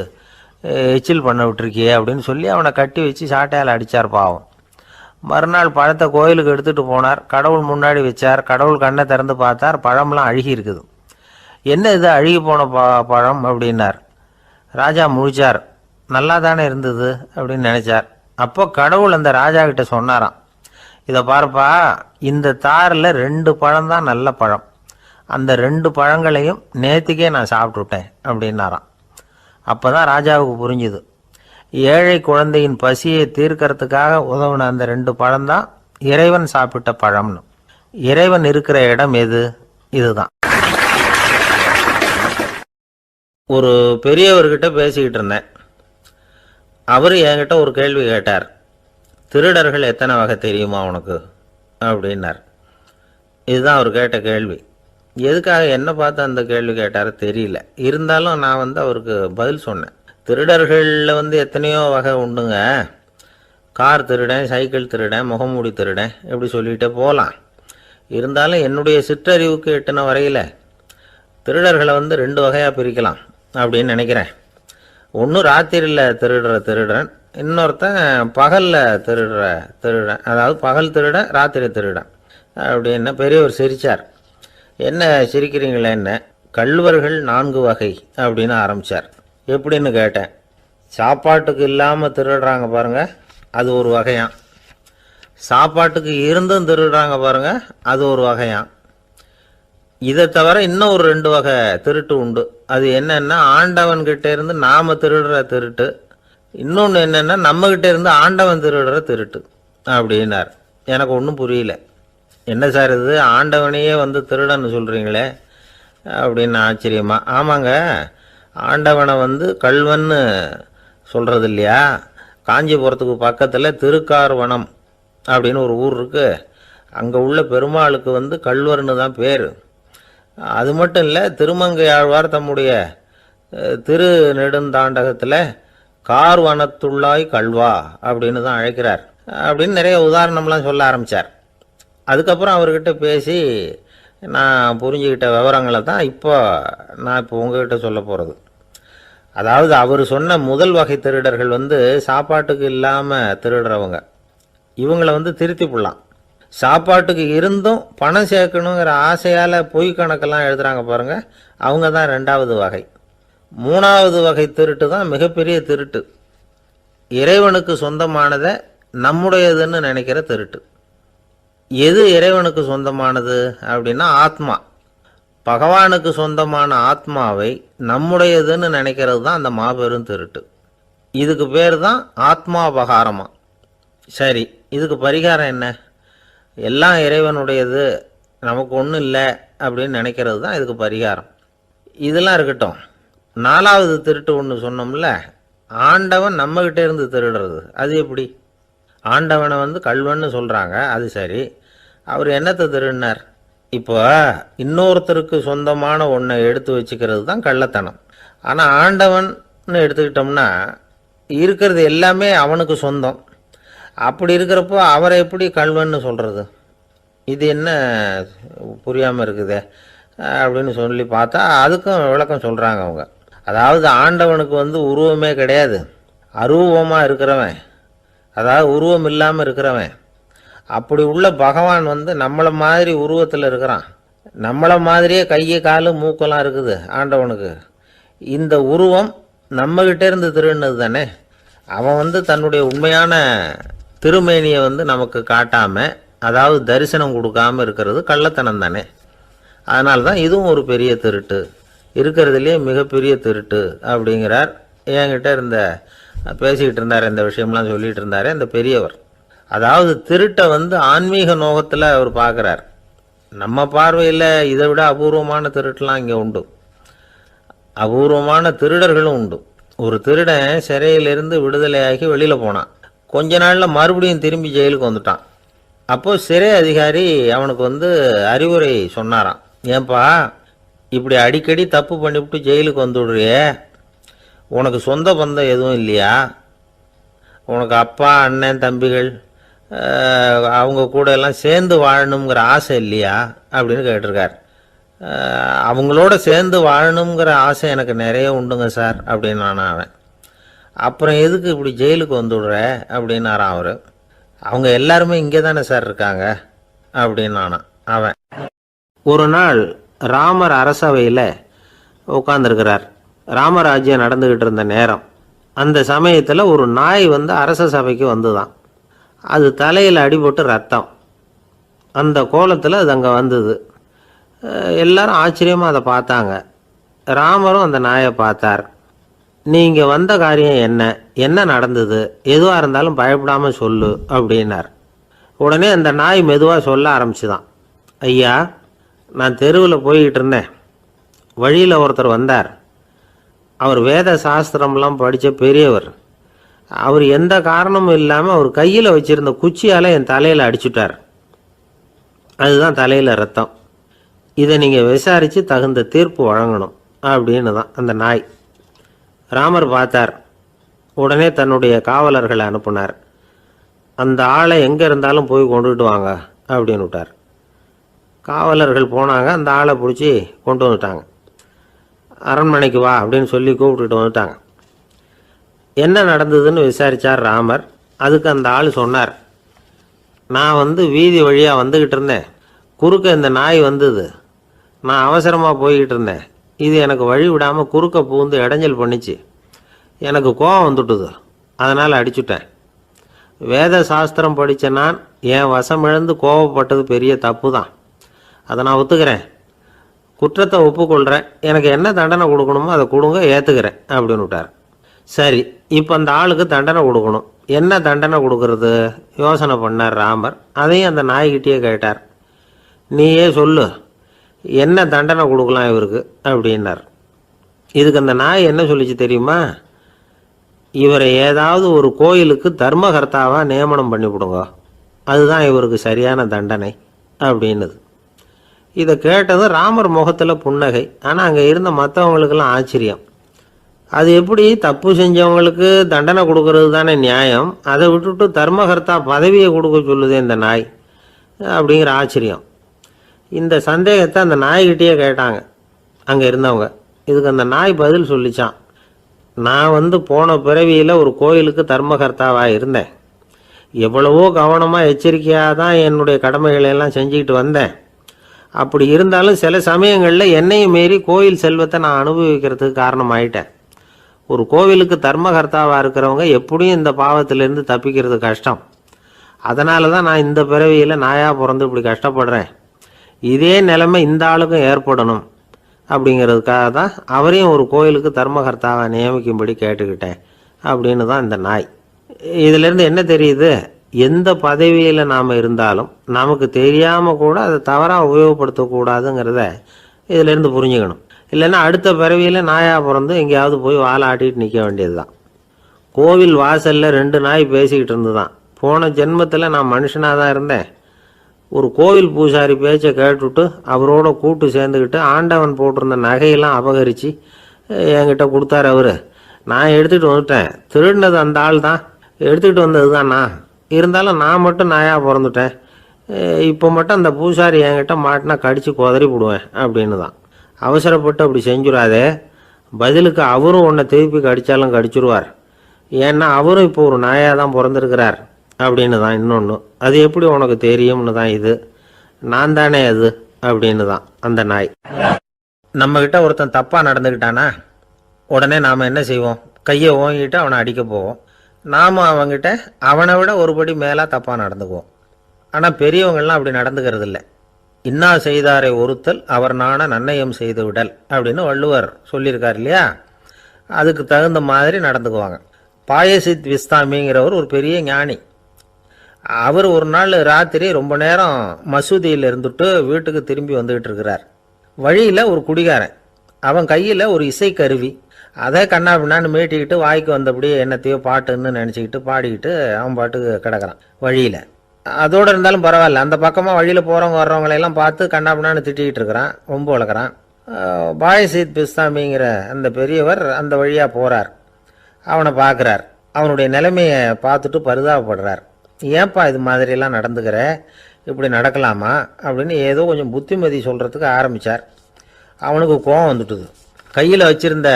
எச்சில் பண்ண விட்டுருக்கியே அப்படின்னு சொல்லி அவனை கட்டி வச்சு சாட்டையால் அடித்தார் பாவம். மறுநாள் பழத்தை கோயிலுக்கு எடுத்துகிட்டு போனார். கடவுள் முன்னாடி வச்சார். கடவுள் கண்ணை திறந்து பார்த்தார், பழம்லாம் அழுகி இருக்குது. என்ன இது அழுகி போன பழம் அப்படின்னார். ராஜா முழிச்சார். நல்லா தானே இருந்தது அப்படின்னு நினச்சார். அப்போ கடவுள் அந்த ராஜா கிட்ட சொன்னாராம், இதை பாருப்பா, இந்த தாரில் 2 பழம் தான் நல்ல பழம், அந்த 2 பழங்களையும் நேற்றுக்கே நான் சாப்பிட்டுட்டேன் அப்படின்னாராம். அப்போ தான் ராஜாவுக்கு புரிஞ்சுது, ஏழை குழந்தையின் பசியை தீர்க்கறதுக்காக உதவுன அந்த 2 பழம்தான் இறைவன் சாப்பிட்ட பழம்னு. இறைவன் இருக்கிற இடம் எது? இதுதான். ஒரு பெரியவர்கிட்ட பேசிக்கிட்டு இருந்தேன். அவர் என்கிட்ட ஒரு கேள்வி கேட்டார். திருடர்கள் எத்தனை வகை தெரியுமா உனக்கு அப்படின்னார். இதுதான் அவர் கேட்ட கேள்வி. எதுக்காக என்ன பார்த்து அந்த கேள்வி கேட்டார் தெரியல. இருந்தாலும் நான் அவருக்கு பதில் சொன்னேன். திருடர்களில் எத்தனையோ வகை உண்டுங்க. கார் திருடன், சைக்கிள் திருடன், முகமூடி திருடன், எப்படி சொல்லிகிட்டே போகலாம். இருந்தாலும் என்னுடைய சிற்றறிவுக்கு எட்டின வரையில் திருடர்களை 2 வகையாக பிரிக்கலாம் அப்படின்னு நினைக்கிறேன். ஒன்று ராத்திரியில் திருடுற திருடன், இன்னொருத்தன் பகலில் திருடுற திருடன். அதாவது பகல் திருடன், ராத்திரி திருடன் அப்படின்னு பெரியவர் சிரித்தார். என்ன சிரிக்கிறீங்களே? என்ன, கள்வர்கள் 4 வகை அப்படின்னு ஆரம்பித்தார். எப்படின்னு கேட்டேன். சாப்பாட்டுக்கு இல்லாமல் திருடுறாங்க பாருங்கள், அது ஒரு வகையான். சாப்பாட்டுக்கு இருந்தும் திருடுறாங்க பாருங்கள், அது ஒரு வகையான். இதை தவிர இன்னும் ஒரு 2 வகை திருட்டு உண்டு. அது என்னன்னா, ஆண்டவன்கிட்ட இருந்து நாம் திருடுற திருட்டு, இன்னொன்று என்னென்னா நம்மக்கிட்ட இருந்து ஆண்டவன் திருடுற திருட்டு அப்படின்னார். எனக்கு ஒன்றும் புரியல. என்ன சார் இது, ஆண்டவனையே வந்து திருடன்னு சொல்கிறீங்களே அப்படின்னு ஆச்சரியமா. ஆமாங்க, ஆண்டவனை வந்து கல்வன்னு சொல்கிறது இல்லையா. காஞ்சிபுரத்துக்கு பக்கத்தில் திருக்கார்வனம் அப்படின்னு ஒரு ஊர் இருக்குது. அங்கே உள்ள பெருமாளுக்கு வந்து கல்வர்னு தான் பேர். அது மட்டும் இல்லை, திருமங்கை ஆழ்வார் தம்முடைய திரு நெடுந்தாண்டகத்தில் கார்வனத்துள்ளாய் கல்வா அப்படின்னு தான் அழைக்கிறார் அப்படின்னு நிறைய உதாரணம்லாம் சொல்ல ஆரம்பித்தார். அதுக்கப்புறம் அவர்கிட்ட பேசி நான் புரிஞ்சுக்கிட்ட விவரங்களை தான் நான் இப்போ உங்ககிட்ட சொல்ல போகிறது. அதாவது அவர் சொன்ன முதல் வகை திருடர்கள் வந்து சாப்பாட்டுக்கு இல்லாமல் திருடுறவங்க. இவங்களை வந்து திருத்தி போடலாம். சாப்பாட்டுக்கு இருந்தும் பணம் சேர்க்கணுங்கிற ஆசையால் பொய் கணக்கெல்லாம் எழுதுகிறாங்க பாருங்கள், அவங்க தான் ரெண்டாவது வகை. மூணாவது வகை திருட்டு தான் மிகப்பெரிய திருட்டு. இறைவனுக்கு சொந்தமானதை நம்முடையதுன்னு நினைக்கிற திருட்டு. எது இறைவனுக்கு சொந்தமானது அப்படின்னா ஆத்மா. பகவானுக்கு சொந்தமான ஆத்மாவை நம்முடையதுன்னு நினைக்கிறது தான் அந்த மாபெரும் திருட்டு. இதுக்கு பேர் தான் ஆத்மாபகாரமா. சரி, இதுக்கு பரிகாரம் என்ன? எல்லாம் இறைவனுடையது, நமக்கு ஒன்றும் இல்லை அப்படின்னு நினைக்கிறது தான் இதுக்கு பரிகாரம். இதெல்லாம் இருக்கட்டும். நாலாவது திருட்டு ஒன்று சொன்னோம்ல, ஆண்டவன் நம்மகிட்ட இருந்து திருடுறது. அது எப்படி? ஆண்டவனை வந்து கல்வன்னு சொல்கிறாங்க, அது சரி. அவர் என்னத்தை திருடினார்? இப்போ இன்னொருத்தருக்கு சொந்தமான ஒன்றை எடுத்து வச்சுக்கிறது தான் கள்ளத்தனம். ஆனால் ஆண்டவன்னு எடுத்துக்கிட்டோம்னா இருக்கிறது எல்லாமே அவனுக்கு சொந்தம். அப்படி இருக்கிறப்போ அவரை எப்படி கல்வன்னு சொல்கிறது? இது என்ன புரியாமல் இருக்குதே அப்படின்னு சொல்லி பார்த்தா அதுக்கும் விளக்கம் சொல்கிறாங்க அவங்க. அதாவது ஆண்டவனுக்கு வந்து உருவமே கிடையாது, அரூபமாக இருக்கிறவன், அதாவது உருவம் இல்லாமல் இருக்கிறவன். அப்படி உள்ள பகவான் வந்து நம்மளை மாதிரி உருவத்தில் இருக்கிறான். நம்மளை மாதிரியே கையை காலு மூக்கெல்லாம் இருக்குது ஆண்டவனுக்கு. இந்த உருவம் நம்மகிட்ட இருந்து திருடினது தானே. அவன் வந்து தன்னுடைய உண்மையான திருமேனியை வந்து நமக்கு காட்டாமல், அதாவது தரிசனம் கொடுக்காமல் இருக்கிறது கள்ளத்தனம் தானே. அதனால தான் இதுவும் ஒரு பெரிய திருட்டு, இருக்கிறதுலே மிகப்பெரிய திருட்டு அப்படிங்கிறார். என்கிட்ட பேசிக்கிட்டு இருந்தார், இந்த விஷயம்லாம் சொல்லிகிட்டு இருந்தார் இந்த பெரியவர். அதாவது திருட்டை வந்து ஆன்மீக நோகத்தில் அவர் பார்க்குறார். நம்ம பார்வையில் இதை விட அபூர்வமான திருட்டுலாம் இங்கே உண்டு, அபூர்வமான திருடர்களும் உண்டு. ஒரு திருடன் சிறையிலிருந்து விடுதலையாகி வெளியில் போனான். கொஞ்ச நாளில் மறுபடியும் திரும்பி ஜெயிலுக்கு வந்துட்டான். அப்போது சிறை அதிகாரி அவனுக்கு வந்து அறிவுரை சொன்னாராம். ஏன்பா இப்படி அடிக்கடி தப்பு பண்ணிவிட்டு ஜெயிலுக்கு வந்துவிடுறியே, உனக்கு சொந்த பந்தம் எதுவும் இல்லையா? உனக்கு அப்பா அண்ணன் தம்பிகள் அவங்க கூட எல்லாம் சேர்ந்து வாழணுங்கிற ஆசை இல்லையா அப்படின்னு கேட்டிருக்கார். அவங்களோட சேர்ந்து வாழணுங்கிற ஆசை எனக்கு நிறைய உண்டுங்க சார் அப்படின்னு அவன். அப்புறம் எதுக்கு இப்படி ஜெயிலுக்கு வந்துவிடுற அப்படின்னாரான் அவர். அவங்க எல்லாருமே இங்கே தானே சார் இருக்காங்க அப்படின்னு அவன். ஒரு நாள் ராமர் அரசவையில் உட்காந்துருக்கிறார். ராமராஜ்யம் நடந்துக்கிட்டு இருந்த நேரம். அந்த சமயத்தில் ஒரு நாய் வந்து அரச சபைக்கு வந்துதான். அது தலையில் அடிபட்டு ரத்தம். அந்த கோலத்தில் அது அங்கே வந்தது. எல்லாரும் ஆச்சரியமாக அதை பார்த்தாங்க. ராமரும் அந்த நாயை பார்த்தார். நீங்கள் வந்த காரியம் என்ன நடந்தது, எதுவாக இருந்தாலும் பயப்படாமல் சொல்லு அப்படின்னார். உடனே அந்த நாய் மெதுவாக சொல்ல ஆரம்பிச்சுதான். ஐயா, நான் தெருவில் போய்கிட்டு இருந்தேன். வழியில் ஒருத்தர் வந்தார். அவர் வேத சாஸ்திரம்லாம் படித்த பெரியவர். அவர் எந்த காரணமும் இல்லாமல் அவர் கையில் வச்சுருந்த குச்சியால் என் தலையில் அடிச்சுட்டார். அதுதான் தலையில் ரத்தம். இதை நீங்கள் விசாரித்து தகுந்த தீர்ப்பு வழங்கணும் அப்படின்னு தான் அந்த நாய். ராமர் பார்த்தார். உடனே தன்னுடைய காவலர்களை அனுப்புனார். அந்த ஆளை எங்கே இருந்தாலும் போய் கொண்டுகிட்டு வாங்க அப்படின்னு விட்டார். காவலர்கள் போனாங்க. அந்த ஆளை பிடிச்சி கொண்டு வந்துட்டாங்க. அரண்மனைக்கு வா அப்படின்னு சொல்லி கூப்பிட்டுட்டு வந்துட்டாங்க. என்ன நடந்ததுன்னு விசாரித்தார் ராமர். அதுக்கு அந்த ஆள் சொன்னார், நான் வந்து வீதி வழியாக வந்துக்கிட்டு இருந்தேன். குறுக்க இந்த நாய் வந்தது. நான் அவசரமாக போய்கிட்டு இருந்தேன். இது எனக்கு வழி விடாமல் குறுக்க பூந்து இடைஞ்சல் பண்ணிச்சு. எனக்கு கோபம் வந்துட்டுது. அதனால் அடிச்சுட்டேன். வேத சாஸ்திரம் படித்த நான் என் வசம் இழந்து கோபப்பட்டது பெரிய தப்பு தான். அதை நான் ஒத்துக்கிறேன். குற்றத்தை ஒப்புக்கொள்கிறேன். எனக்கு என்ன தண்டனை கொடுக்கணுமோ அதை கொடுங்க, ஏற்றுக்கிறேன் அப்படின்னு விட்டார். சரி, இப்போ அந்த ஆளுக்கு தண்டனை கொடுக்கணும். என்ன தண்டனை கொடுக்கறது யோசனை பண்ணார் ராமர். அதையும் அந்த நாய்கிட்டே கேட்டார். நீயே சொல்லு, என்ன தண்டனை கொடுக்கலாம் இவருக்கு அப்படின்னார். இதுக்கு அந்த நாய் என்ன சொல்லிச்சு தெரியுமா? இவரை ஏதாவது ஒரு கோயிலுக்கு தர்மகர்த்தாவாக நியமனம் பண்ணிவிடுங்க, அதுதான் இவருக்கு சரியான தண்டனை அப்படின்னுது. இதை கேட்டதும் ராமர் முகத்தில் புன்னகை. ஆனால் அங்கே இருந்த மற்றவங்களுக்கெல்லாம் ஆச்சரியம். அது எப்படி, தப்பு செஞ்சவங்களுக்கு தண்டனை கொடுக்கறது தானே நியாயம், அதை விட்டுட்டு தர்மகர்த்தா பதவியை கொடுக்க சொல்லுது இந்த நாய் அப்படிங்கிற ஆச்சரியம். இந்த சந்தேகத்தை அந்த நாய்கிட்டேயே கேட்டாங்க அங்கே இருந்தவங்க. இதுக்கு அந்த நாய் பதில் சொல்லிச்சான். நான் போன பிறவியில் ஒரு கோயிலுக்கு தர்மகர்த்தாவாக இருந்தேன். எவ்வளவோ கவனமாக எச்சரிக்கையாக தான் என்னுடைய கடமைகளை எல்லாம் செஞ்சுக்கிட்டு வந்தேன். அப்படி இருந்தாலும் சில சமயங்களில் என்னையும் மீறி கோயில் செல்வத்தை நான் அனுபவிக்கிறதுக்கு காரணமாயிட்டேன். ஒரு கோவிலுக்கு தர்மகர்த்தாவாக இருக்கிறவங்க எப்படியும் இந்த பாவத்திலேருந்து தப்பிக்கிறது கஷ்டம். அதனால தான் நான் இந்த பிறவியில் நாயாக பிறந்து இப்படி கஷ்டப்படுறேன். இதே நிலைமை இந்த ஆளுக்கும் ஏற்படணும் அப்படிங்கிறதுக்காக தான் அவரையும் ஒரு கோயிலுக்கு தர்மகர்த்தாவை நியமிக்கும்படி கேட்டுக்கிட்டேன் அப்படின்னு தான் இந்த நாய். இதிலேருந்து என்ன தெரியுது? எந்த பதவியில் நாம் இருந்தாலும் நமக்கு தெரியாமல் கூட அதை தவறாக உபயோகப்படுத்தக்கூடாதுங்கிறத இதிலேருந்து புரிஞ்சுக்கணும். இல்லைன்னா அடுத்த பிறவியில் நாயாக பிறந்து எங்கேயாவது போய் வாழை ஆட்டிகிட்டு நிற்க வேண்டியது தான். கோவில் வாசலில் 2 நாய் பேசிக்கிட்டு இருந்து தான், போன ஜென்மத்தில் நான் மனுஷனாக தான் இருந்தேன். ஒரு கோவில் பூசாரி பேச்சை கேட்டுவிட்டு அவரோட கூட்டு சேர்ந்துக்கிட்டு ஆண்டவன் போட்டிருந்த நகையெல்லாம் அபகரித்து என்கிட்ட கொடுத்தாரு அவர். நான் எடுத்துகிட்டு வந்துட்டேன். திருடினது அந்த ஆள் தான், எடுத்துக்கிட்டு வந்தது தான் நான். இருந்தாலும் நான் மட்டும் நாயாக பிறந்துட்டேன். இப்போ மட்டும் அந்த பூசாரி என்கிட்ட மாட்டினா கடித்து குதறி போடுவேன் அப்படின்னு தான். அவசரப்பட்டு அப்படி செஞ்சுடாதே, பதிலுக்கு அவரும் உன்னை திருப்பி கடித்தாலும் கடிச்சிருவார். ஏன்னா அவரும் இப்போ ஒரு நாயாக தான் பிறந்திருக்கிறார் அப்படின்னு தான் இன்னொன்று. அது எப்படி உனக்கு தெரியும்னு தான் இது. நான் தானே அது அப்படின்னு தான் அந்த நாய். நம்மக்கிட்ட ஒருத்தன் தப்பாக நடந்துக்கிட்டானா உடனே நாம் என்ன செய்வோம்? கையை ஓங்கிட்டு அவனை அடிக்க போவோம். நாம் அவங்ககிட்ட அவனை விட ஒருபடி மேலாக தப்பாக நடந்துக்குவோம். ஆனால் பெரியவங்கள்லாம் அப்படி நடந்துக்கிறது இல்லை. இன்னா செய்தாரை ஒருத்தல் அவர் நாண நன்னயம் செய்து விடல் அப்படின்னு வள்ளுவர் சொல்லியிருக்கார் இல்லையா? அதுக்கு தகுந்த மாதிரி நடந்துக்குவாங்க. பாயசித் விஸ்தாமிங்கிறவர் ஒரு பெரிய ஞானி. அவர் ஒரு நாள் ராத்திரி ரொம்ப நேரம் மசூதியில் இருந்துட்டு வீட்டுக்கு திரும்பி வந்துக்கிட்டு இருக்கிறார். வழியில் ஒரு குடிகாரன், அவன் கையில் ஒரு இசைக்கருவி, அதை கண்ணா பின்னான்னு மீட்டிக்கிட்டு வாய்க்கு வந்தபடியே என்னத்தையோ பாட்டுன்னு நினச்சிக்கிட்டு பாடிக்கிட்டு அவன் பாட்டுக்கு கிடக்கிறான் வழியில். அதோடு இருந்தாலும் பரவாயில்ல, அந்த பக்கமாக வழியில் போகிறவங்க வர்றவங்களையெல்லாம் பார்த்து கண்ணா பின்னான்னு திட்டிகிட்டு இருக்கிறான், ரொம்ப வளர்க்குறான். பாயசீத் பிஸ்தாமிங்கிற அந்த பெரியவர் அந்த வழியாக போகிறார். அவனை பார்க்குறார். அவனுடைய நிலைமையை பார்த்துட்டு பரிதாபப்படுறார். ஏன்பா இது மாதிரியெல்லாம் நடந்துக்கிற, இப்படி நடக்கலாமா அப்படின்னு ஏதோ கொஞ்சம் புத்திமதி சொல்கிறதுக்கு ஆரம்பித்தார். அவனுக்கு கோபம் வந்துட்டுது. கையில் வச்சுருந்த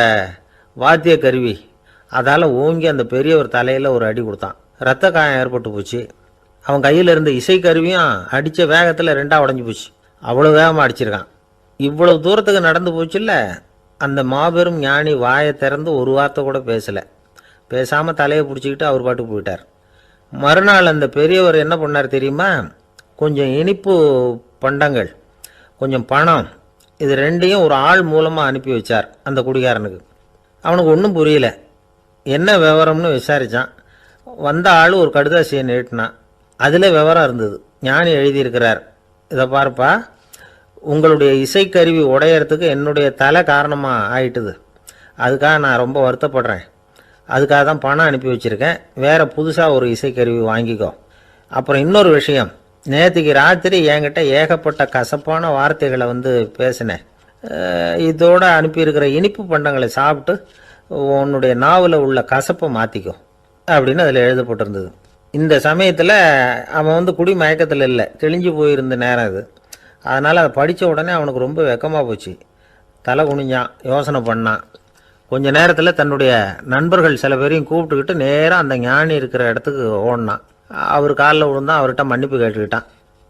வாத்திய கருவி அதால் ஓங்கி அந்த பெரியவர் தலையில் ஒரு அடி கொடுத்தான். ரத்த காயம் ஏற்பட்டு போச்சு. அவன் கையில் இருந்த இசைக்கருவியும் அடித்த வேகத்தில் 2ஆக உடஞ்சி போச்சு. அவ்வளோ வேகமாக அடிச்சிருக்கான். இவ்வளவு தூரத்துக்கு நடந்து போச்சு இல்லை. அந்த மாபெரும் ஞானி வாயை திறந்து ஒரு வார்த்தை கூட பேசலை. பேசாமல் தலையை பிடிச்சிக்கிட்டு அவர் பாட்டுக்கு போயிட்டார். மறுநாள் அந்த பெரியவர் என்ன பண்ணார் தெரியுமா? கொஞ்சம் இனிப்பு பண்டங்கள், கொஞ்சம் பணம், இது 2ஐயும் ஒரு ஆள் மூலமாக அனுப்பி வச்சார் அந்த குடிகாரனுக்கு. அவனுக்கு ஒன்றும் புரியல. என்ன விவரம்னு விசாரித்தான். வந்த ஆள் ஒரு கடுதாசியை நீட்டினான். அதில் விவரம் இருந்தது. ஞானி எழுதியிருக்கிறார், இதை பார்ப்பா, உங்களுடைய இசைக்கருவி உடையறதுக்கு என்னுடைய தலை காரணமாக ஆயிட்டுது. அதுக்காக நான் ரொம்ப வருத்தப்படுறேன். அதுக்காக தான் பணம் அனுப்பி வச்சுருக்கேன். வேறு புதுசாக ஒரு இசைக்கருவி வாங்கிக்கோ. அப்புறம் இன்னொரு விஷயம், நேற்றுக்கு ராத்திரி என்கிட்ட ஏகப்பட்ட கசப்பான வார்த்தைகளை பேசினேன். இதோடு அனுப்பியிருக்கிற இனிப்பு பண்டங்களை சாப்பிட்டு உன்னுடைய நாவில் உள்ள கசப்பை மாற்றிக்கோ அப்படின்னு அதில் எழுதப்பட்டிருந்தது. இந்த சமயத்தில் அவன் குடி மயக்கத்தில் இல்லை, தெளிஞ்சு போயிருந்த நேரம் இது. அதனால் அதை படித்த உடனே அவனுக்கு ரொம்ப வெக்கமாக போச்சு. தலை குனிஞ்சான், யோசனை பண்ணான். கொஞ்ச நேரத்தில் தன்னுடைய நண்பர்கள் சில பேரையும் கூப்பிட்டுக்கிட்டு நேராக அந்த ஞானி இருக்கிற இடத்துக்கு ஓடினான். அவர் காலில் விழுந்தான், அவர்கிட்ட மன்னிப்பு கேட்டுக்கிட்டான்.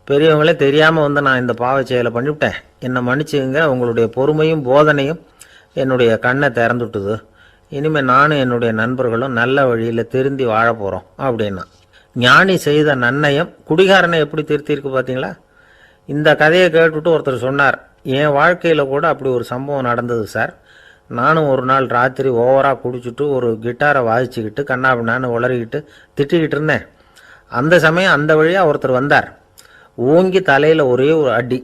பெரியவங்களே தெரியாமல் நான் இந்த பாவ செயலை பண்ணிவிட்டேன், என்னை மன்னிச்சுங்க, உங்களுடைய பொறுமையும் போதனையும் என்னுடைய கண்ணை திறந்துட்டுது. இனிமேல் நானும் என்னுடைய நண்பர்களும் நல்ல வழியில் திருந்தி வாழ போகிறோம் அப்படின்னா. ஞானி செய்த நன்னயம் குடிகாரனை எப்படி திருத்திருக்கு பார்த்தீங்களா? இந்த கதையை கேட்டுவிட்டு ஒருத்தர் சொன்னார், என் வாழ்க்கையில் கூட அப்படி ஒரு சம்பவம் நடந்தது சார். நானும் ஒரு நாள் ராத்திரி ஓவராக குடிச்சிட்டு ஒரு கிட்டாரை வாசிச்சுக்கிட்டு கண்ணாபின்னான்னு உளறிக்கிட்டு திட்டிக்கிட்டு இருந்தேன். அந்த சமயம் அந்த வழியாக ஒருத்தர் வந்தார். ஓங்கி தலையில் ஒரே ஒரு அடி.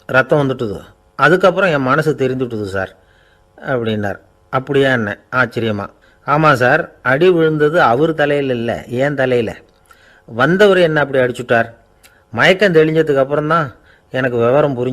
ரத்தம் வந்துட்டுது. அதுக்கப்புறம் என் மனசு தெரிந்துவிட்டுது சார் அப்படின்னார். அப்படியா என்ன ஆச்சரியமா? ஆமாம் சார், அடி விழுந்தது அவர் தலையில் இல்லை, என் தலையில். வந்தவர் என்ன அப்படி அடிச்சுட்டார். மயக்கம் தெளிஞ்சதுக்கு அப்புறம் தான் எனக்கு விவரம் புரிஞ்சு